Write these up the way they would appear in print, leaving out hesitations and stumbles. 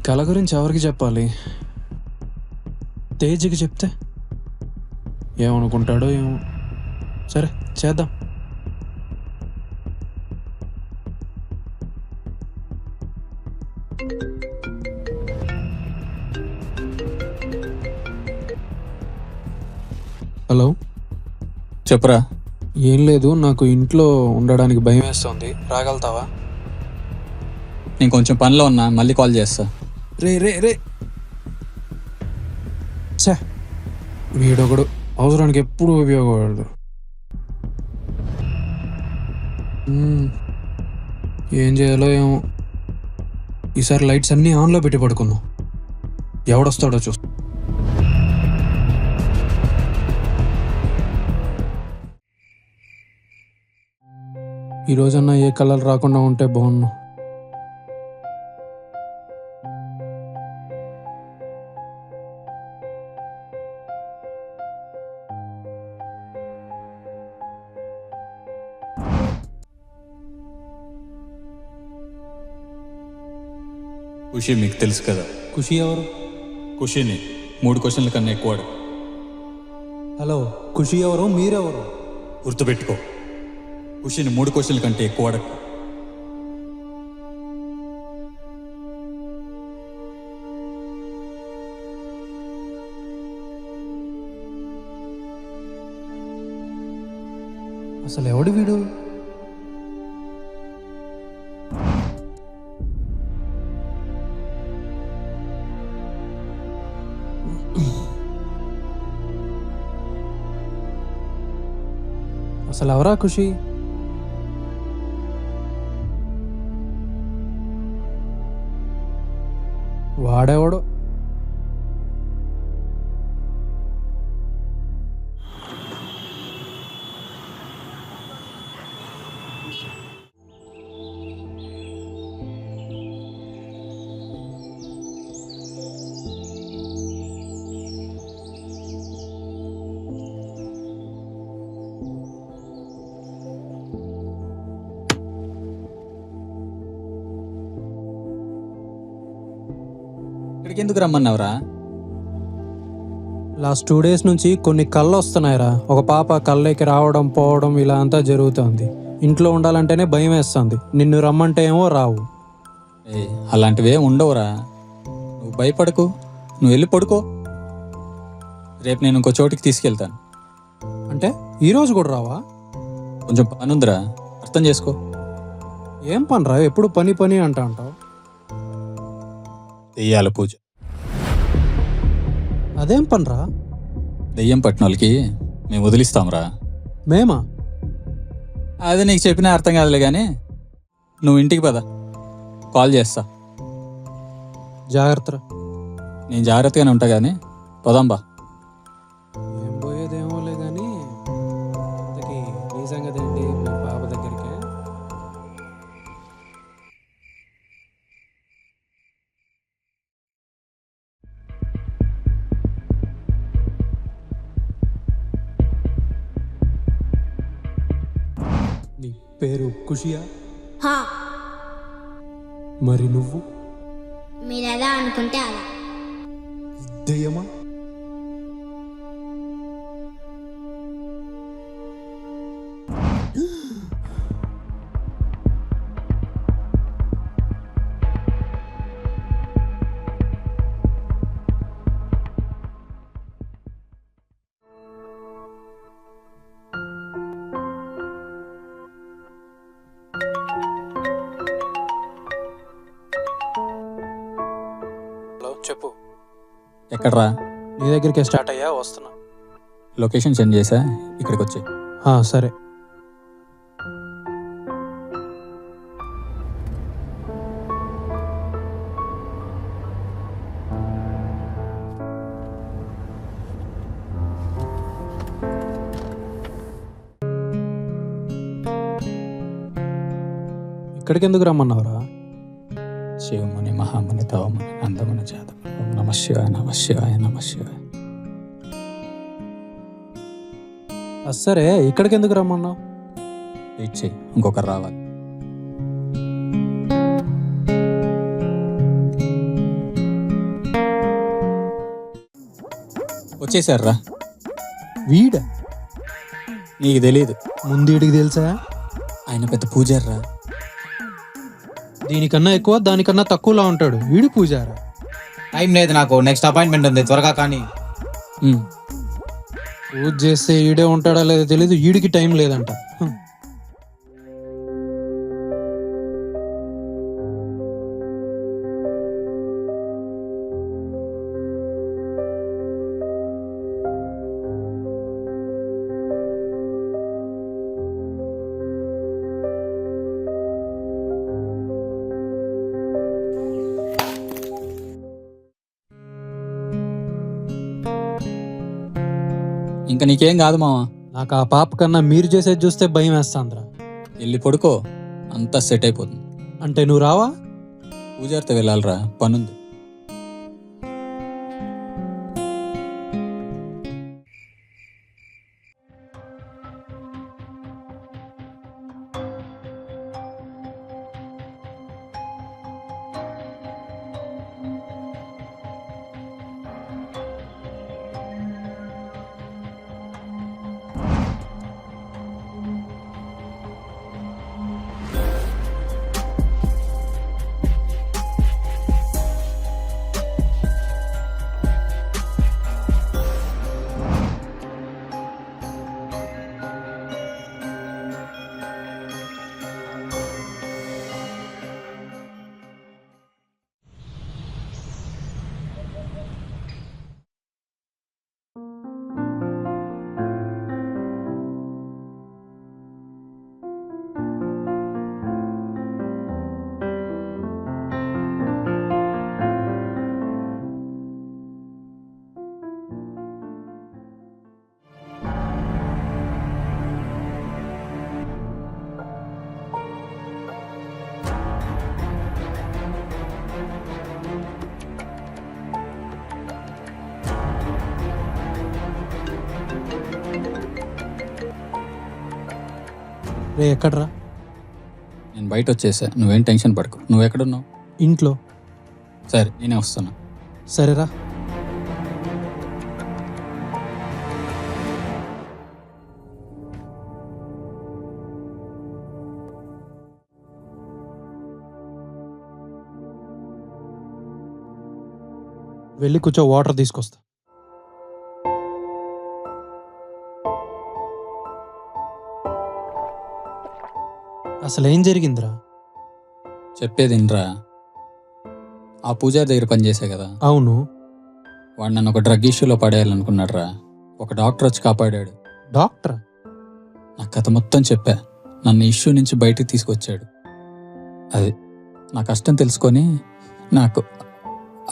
కళ గురించి ఎవరికి చెప్పాలి? తేజ్కి చెప్తే ఏమనుకుంటాడో ఏమో. సరే చేద్దాం. హలో, చెప్పురా. ఏం లేదు, నాకు ఇంట్లో ఉండడానికి భయం వేస్తుంది. రాగలుగుతావా? నేను కొంచెం పనిలో ఉన్నా, మళ్ళీ కాల్ చేస్తా. రే రే రే సే, వీడొకడు అవసరానికి ఎప్పుడు ఉపయోగపడదు. ఏం చేయాలో ఏమో. ఈసారి లైట్స్ అన్నీ ఆన్లో పెట్టి పడుకుందాం. ఎవడొస్తాడో చూస్తా. ఈరోజన్నా ఏ కలర్ రాకుండా ఉంటే బాగున్నా. ఖుషి మీకు తెలుసు కదా. ఖుషి ఎవరు? ఖుషిని 3 క్వశ్చన్ల కన్నా ఎక్కువ అడగ. హలో, ఖుషి ఎవరు? మీరెవరు? గుర్తుపెట్టుకో, ఖుషిని 3 క్వశ్చన్ల కంటే ఎక్కువ అడగ. అసలు ఎవడు వీడు? అసలు ఎవరా ఖుషి? వాడేవాడు? ఇక్కడికి ఎందుకు రమ్మన్నావురా? లాస్ట్ 2 days నుంచి కొన్ని కళ్ళు వస్తున్నాయిరా. ఒక పాప కళ్ళకి రావడం పోవడం ఇలా అంతా జరుగుతుంది. ఇంట్లో ఉండాలంటేనే భయం వేస్తుంది. నిన్ను రమ్మంటే ఏమో రావు. అలాంటివే ఉండవురా, నువ్వు భయపడకు. నువ్వు వెళ్ళి పడుకో. రేపు నేను ఇంకో చోటికి తీసుకెళ్తాను. అంటే ఈరోజు కూడా రావా? కొంచెం పనుందిరా, అర్థం చేసుకో. ఏం పనిరా? ఎప్పుడు పని పని అంటావు. దెయ్యాల పూజ. అదేం పనిరా? దెయ్యం పట్టిన వాళ్ళకి మేము వదిలిస్తాంరా. మేమా? అది నీకు చెప్పినా అర్థం కాదులే కానీ నువ్వు ఇంటికి పద, కాల్ చేస్తా. జాగ్రత్త. నేను జాగ్రత్తగానే ఉంటా కానీ పోదాంబా. ఏం పోయేదేమోలే కానీ ఇంతకీ నీ సంగతి ఏంటి? మీ పాప దగ్గరికి నీ పేరు ఖుషియా? హా, మరి నువ్వు? మీరు ఎలా అనుకుంటే అలా. దెయ్యమా? చెప్పు. ఎక్కడ్రా? నీ దగ్గరికి స్టార్ట్ అయ్యా, వస్తున్నా. లొకేషన్ సెండ్ చేసా, ఇక్కడికి వచ్చి. సరే. ఇక్కడికి ఎందుకు రమ్మన్నావురా? శివముని మహాముని తవముని నందముని జాతముని. ఓం నమ శివాయ, నమ శివాయ, నమ శివాయ. సరే, ఇక్కడికి ఎందుకు రమ్మన్నావు? వెయిట్ చేయి, ఇంకొకరు రావాలి. వచ్చేసారా? వీడ నీకు తెలీదు, ముందు వీడికి తెలుసా? ఆయన పెద్ద పూజారా. దీనికన్నా ఎక్కువ దానికన్నా తక్కువలో ఉంటాడు వీడు పూజారా. టైం లేదు నాకు, నెక్స్ట్ అపాయింట్మెంట్ ఉంది, త్వరగా కానీ. పూజ చేస్తే ఈడే ఉంటాడా లేదో తెలీదు, ఈడికి టైం లేదంట. ఇంకా నీకేం కాదు మావా, నాకు ఆ పాప కన్నా మీరు చేసేది చూస్తే భయం వేస్తాంద్రా. వెళ్ళి పడుకో, అంతా సెట్ అయిపోతుంది. అంటే నువ్వు రావా? పూజారితో వెళ్ళాలిరా, పనుంది. రే ఎక్కడ్రా? నేను బయట వచ్చేసా, నువ్వేం టెన్షన్ పడకు. నువ్వెక్కడున్నావు? ఇంట్లో. సరే, నేనే వస్తున్నా. సరేరా. వెళ్ళి కూర్చో, వాటర్ తీసుకొస్తా. అసలు ఏం జరిగిందిరా? చెప్పేది ఇన్రా. ఆ పూజారి దగ్గర పనిచేసా కదా, అవును. వాడు నన్ను ఒక డ్రగ్ ఇష్యూలో పడేయాలనుకున్నాడు రా. ఒక డాక్టర్ వచ్చి కాపాడాడు. డాక్టర్? నా కథ మొత్తం చెప్పా, నన్ను ఇష్యూ నుంచి బయటికి తీసుకొచ్చాడు. అది నా కష్టం తెలుసుకొని నాకు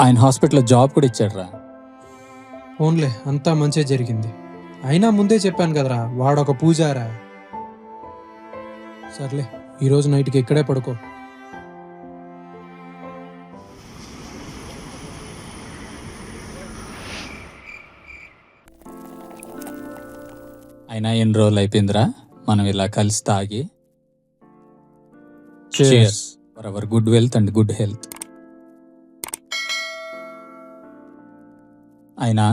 ఆయన హాస్పిటల్లో జాబ్ కూడా ఇచ్చాడు రా. ఓన్లే, అంతా మంచిగా జరిగింది. అయినా ముందే చెప్పాను కదరా, వాడొక పూజారా. సర్లే, ఈరోజు నైట్కి ఇక్కడే పడుకో. అయినా ఎన్ని రోజులు అయిపోయిందిరా మనం ఇలా కలిసి తాగి. Cheers. Cheers for our good wealth and good health. అయినా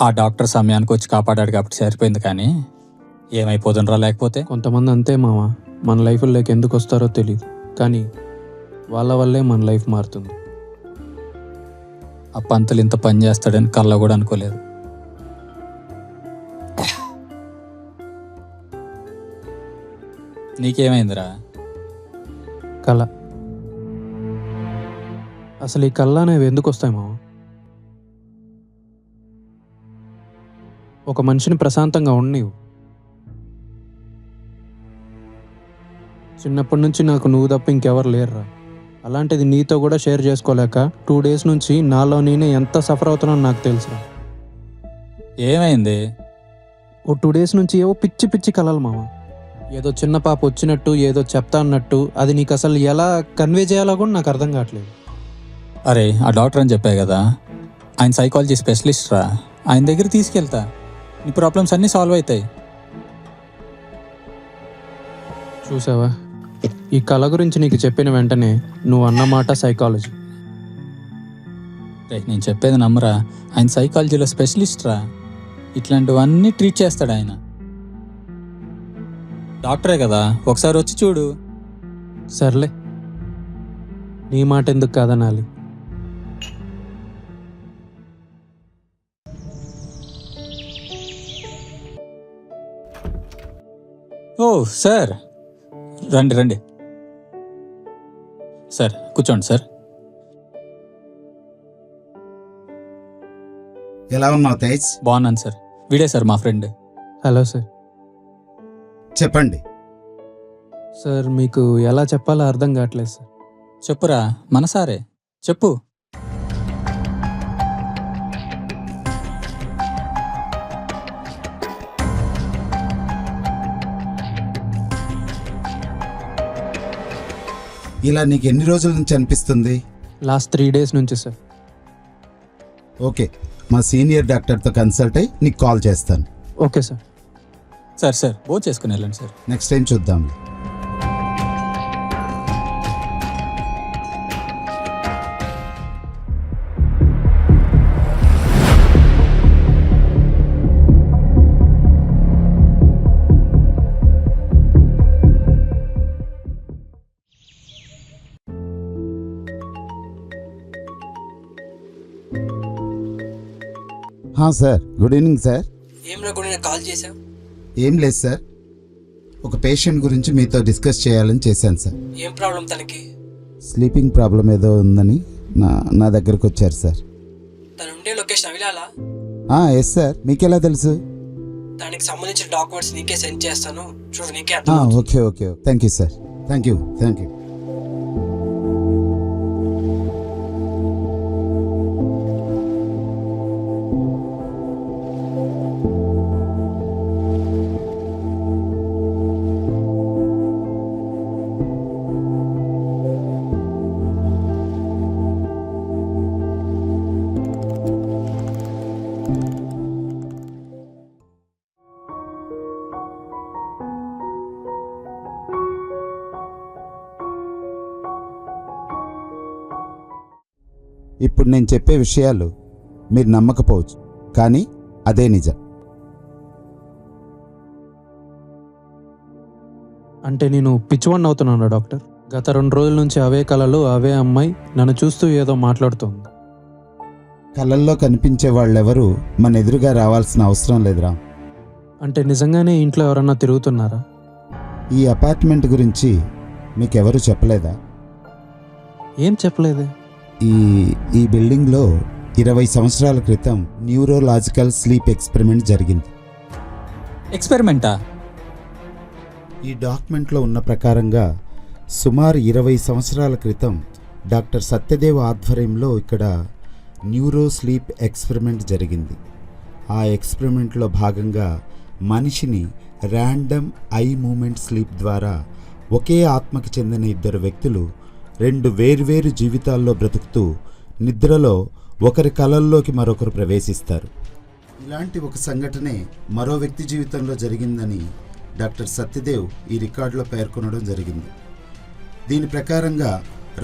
ఆ డాక్టర్ సమయానికి వచ్చి కాపాడాడు కాబట్టి సరిపోయింది, కానీ ఏమైపోతుండ్రా లేకపోతే. కొంతమంది అంతే మామ, మన లైఫ్లోకి ఎందుకు వస్తారో తెలియదు, కానీ వాళ్ళ వల్లే మన లైఫ్ మారుతుంది. ఆ పంతులు ఇంత పని చేస్తాడని కళ్ళ కూడా అనుకోలేదు. నీకేమైందిరా? కళ. అసలు ఈ కళ్ళ అనేవి ఎందుకు వస్తాయి మామ? ఒక మనిషిని ప్రశాంతంగా ఉండనివ్వు. చిన్నప్పటి నుంచి నాకు నువ్వు తప్ప ఇంకెవరు లేరురా. అలాంటిది నీతో కూడా షేర్ చేసుకోలేక 2 days నుంచి నాలో నేనే ఎంత సఫర్ అవుతున్నానో నాకు తెలుసురా. ఏమైంది? ఓ 2 days నుంచి ఏవో పిచ్చి పిచ్చి కలలు మామ. ఏదో చిన్న పాప వచ్చినట్టు, ఏదో చెప్తా అన్నట్టు. అది నీకు అసలు ఎలా కన్వే చేయాలో కూడా నాకు అర్థం కావట్లేదు. అరే, ఆ డాక్టర్ అని చెప్పాయి కదా, ఆయన సైకాలజీ స్పెషలిస్ట్ రా. ఆయన దగ్గర తీసుకెళ్తా, నీ ప్రాబ్లమ్స్ అన్నీ సాల్వ్ అవుతాయి. చూసావా, ఈ కళ గురించి నీకు చెప్పిన వెంటనే నువ్వు అన్నమాట సైకాలజీ. రే నేను చెప్పేది నమ్మరా, ఆయన సైకాలజీలో స్పెషలిస్ట్ రా. ఇట్లాంటివన్నీ ట్రీట్ చేస్తాడు ఆయన. డాక్టరే కదా, ఒకసారి వచ్చి చూడు. సర్లే, నీ మాట ఎందుకు కాదనాలి. ఓ సార్, రండి రండి సార్, కూర్చోండి సార్. ఎలా ఉన్నావు తేజ్? బాగున్నాను సార్. వీడే సార్ మా ఫ్రెండ్. Hello sir. చెప్పండి. సార్ మీకు ఎలా చెప్పాలో అర్థం కావట్లేదు సార్. చెప్పురా, మన సారే, చెప్పు. ఇలా నీకు ఎన్ని రోజుల నుంచి అనిపిస్తుంది? లాస్ట్ 3 days నుంచి సార్. ఓకే, మా సీనియర్ డాక్టర్తో కన్సల్ట్ అయ్యి నీకు కాల్ చేస్తాను. Okay sir. సార్ సార్ భోజనం చేసుకుని వెళ్ళండి సార్. నెక్స్ట్ టైం చూద్దాం. Sir, good evening sir. ఏం రాకుండా కాల్ చేశావు? ఏం లేదు సార్, ఒక పేషెంట్ గురించి మీతో డిస్కస్ చేయాలని చేశాను సార్. ఏం ప్రాబ్లం తనకి? స్లీపింగ్ ప్రాబ్లం ఏదో ఉందని నా దగ్గరకు వచ్చారు సార్. తను ఉండే లొకేషన్ అవిలాలా? ఎస్ సార్, మీకెలా తెలుసు? దానికి సంబంధించిన డాక్యుమెంట్స్ నీకే సెండ్ చేస్తాను, చూడు నీకే okay okay, thank you sir. Thank you. ఇప్పుడు నేను చెప్పే విషయాలు మీరు నమ్మకపోవచ్చు, కానీ అదే నిజం. అంటే నేను పిచ్చివాడిని అవుతున్నాను డాక్టర్. గత 2 రోజుల నుంచి అవే కళలు, అవే అమ్మాయి నన్ను చూస్తూ ఏదో మాట్లాడుతుంది. కళల్లో కనిపించే వాళ్ళెవరూ మన ఎదురుగా రావాల్సిన అవసరం లేదురా. అంటే నిజంగానే ఇంట్లో ఎవరన్నా తిరుగుతున్నారా? ఈ అపార్ట్మెంట్ గురించి మీకెవరూ చెప్పలేదా? ఏం చెప్పలేదే. ఈ బిల్డింగ్లో 20 సంవత్సరాల క్రితం న్యూరోలాజికల్ స్లీప్ ఎక్స్పెరిమెంట్ జరిగింది. ఎక్స్పెరిమెంటా? ఈ డాక్యుమెంట్లో ఉన్న ప్రకారంగా సుమారు 20 సంవత్సరాల క్రితం డాక్టర్ సత్యదేవ్ ఆధ్వర్యంలో ఇక్కడ న్యూరో స్లీప్ ఎక్స్పెరిమెంట్ జరిగింది. ఆ ఎక్స్పెరిమెంట్లో భాగంగా మనిషిని ర్యాండమ్ ఐ మూమెంట్ స్లీప్ ద్వారా ఒకే ఆత్మకి చెందిన 2 వ్యక్తులు 2 వేర్వేరు జీవితాల్లో బ్రతుకుతూ నిద్రలో ఒకరి కలల్లోకి మరొకరు ప్రవేశిస్తారు. ఇలాంటి ఒక సంఘటనే మరో వ్యక్తి జీవితంలో జరిగిందని డాక్టర్ సత్యదేవ్ ఈ రికార్డులో పేర్కొనడం జరిగింది. దీని ప్రకారంగా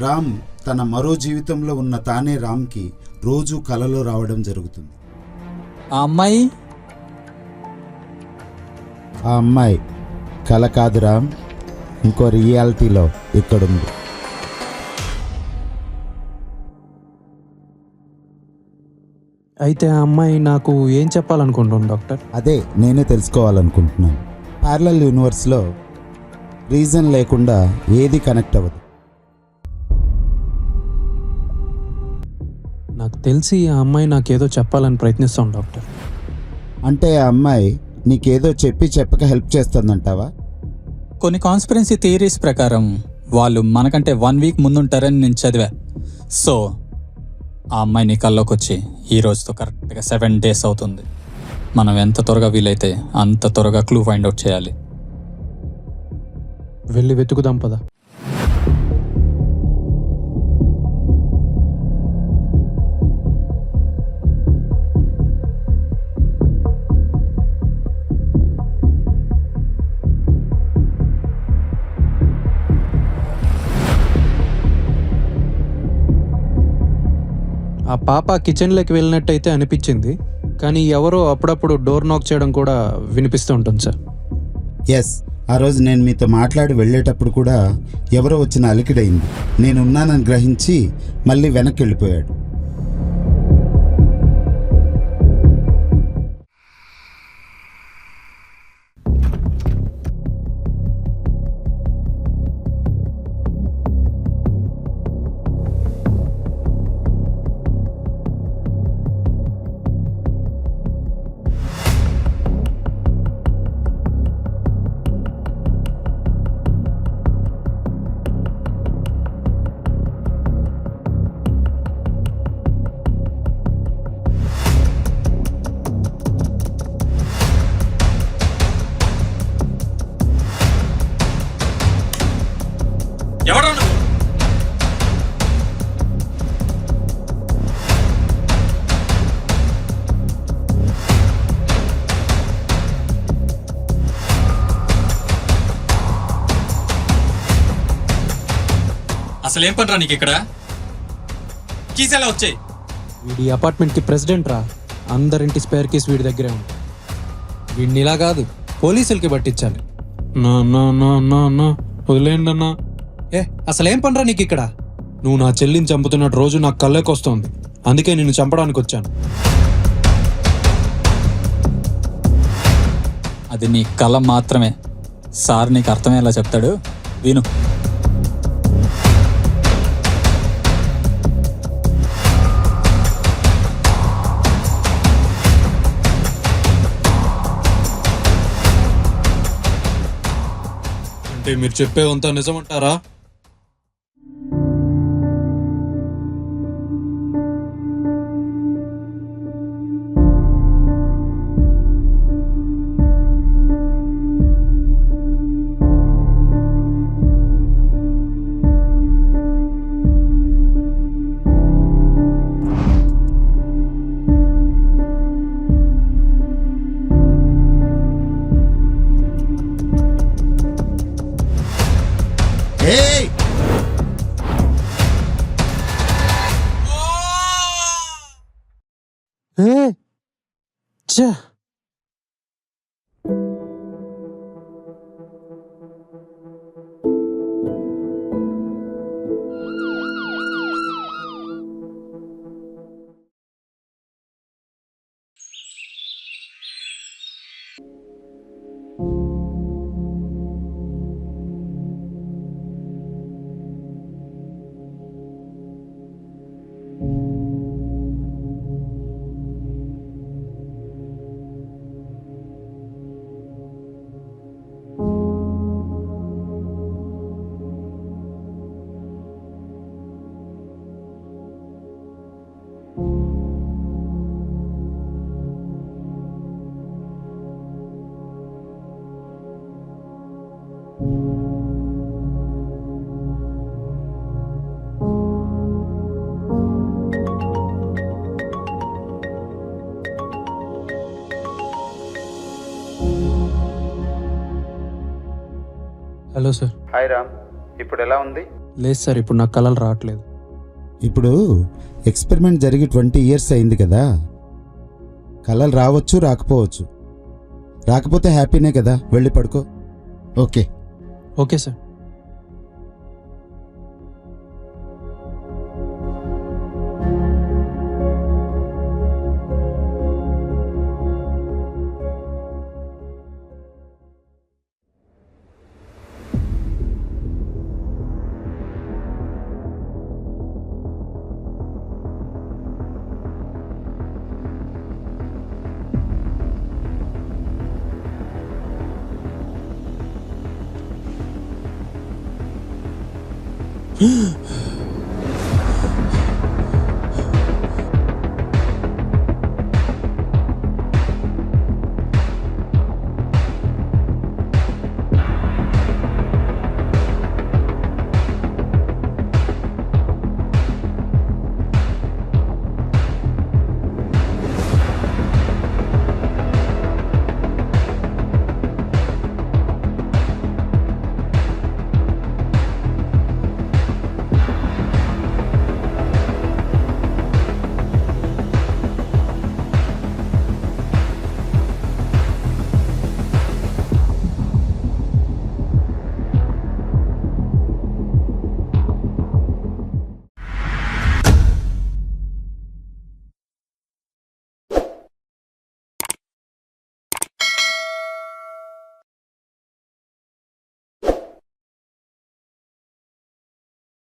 రామ్ తన మరో జీవితంలో ఉన్న తానే రామ్కి రోజు కలలో రావడం జరుగుతుంది. ఆ అమ్మాయి కల కాదు రామ్, ఇంకో రియాలిటీలో ఇక్కడుంది. అయితే ఆ అమ్మాయి నాకు ఏం చెప్పాలనుకుంటుంది డాక్టర్? అదే నేనే తెలుసుకోవాలనుకుంటున్నాను. ప్యారలల్ యూనివర్స్లో రీజన్ లేకుండా ఏది కనెక్ట్ అవ్వదు. నాకు తెలిసి ఆ అమ్మాయి నాకేదో చెప్పాలని ప్రయత్నిస్తాం డాక్టర్. అంటే ఆ అమ్మాయి నీకేదో చెప్పక హెల్ప్ చేస్తుందంటావా? కొన్ని కాన్స్పిరెన్సీ థియరీస్ ప్రకారం వాళ్ళు మనకంటే 1 వీక్ ముందుంటారని నేను చదివా. సో ఆ అమ్మాయి నీ కల్లోకి వచ్చి ఈ రోజుతో కరెక్ట్గా 7 days అవుతుంది. మనం ఎంత త్వరగా వీలైతే అంత త్వరగా క్లూ ఫైండ్ అవుట్ చేయాలి. వెళ్ళి వెతుకుదాం పద. ఆ పాప కిచెన్లోకి వెళ్ళినట్టయితే అనిపించింది, కానీ ఎవరో అప్పుడప్పుడు డోర్ నాక్ చేయడం కూడా వినిపిస్తూ ఉంటుంది సార్. ఎస్, ఆ రోజు నేను మీతో మాట్లాడి వెళ్ళేటప్పుడు కూడా ఎవరో వచ్చిన అలికిడైంది. నేనున్నానని గ్రహించి మళ్ళీ వెనక్కి వెళ్ళిపోయాడు. ఎవడా నువ్వు? అసలు ఏం పనిరా నీకు ఇక్కడ? కీస్ ఎలా వచ్చాయి? వీడి అపార్ట్మెంట్కి ప్రెసిడెంట్ రా, అందరింటి స్పేర్ కీస్ వీడి దగ్గరే ఉంది. వీడిని ఇలా కాదు, పోలీసులకి పట్టించాలి. నా నా నా నా నా వదిలేయండి అన్నా. అసలేం పనిరా నీకు ఇక్కడ? నువ్వు నా చెల్లిని చంపుతున్నట్టు రోజు నాకు కళ్ళకి వస్తుంది, అందుకే నిన్ను చంపడానికి వచ్చాను. అది నీ కళ మాత్రమే. సార్ నీకు అర్థమయ్యేలా చెప్తాడు, విను. అంటే మీరు చెప్పేదంతా నిజమంటారా? ఏయ్! ఛే! Hello sir. హాయ్ రామ్, ఇప్పుడు ఎలా ఉంది? లేదు సార్, ఇప్పుడు నాకు కలలు రావట్లేదు. ఇప్పుడు ఎక్స్పెరిమెంట్ జరిగి 20 years అయింది కదా, కలలు రావచ్చు రాకపోవచ్చు. రాకపోతే హ్యాపీనే కదా, వెళ్ళి పడుకో. ఓకే. Okay sir.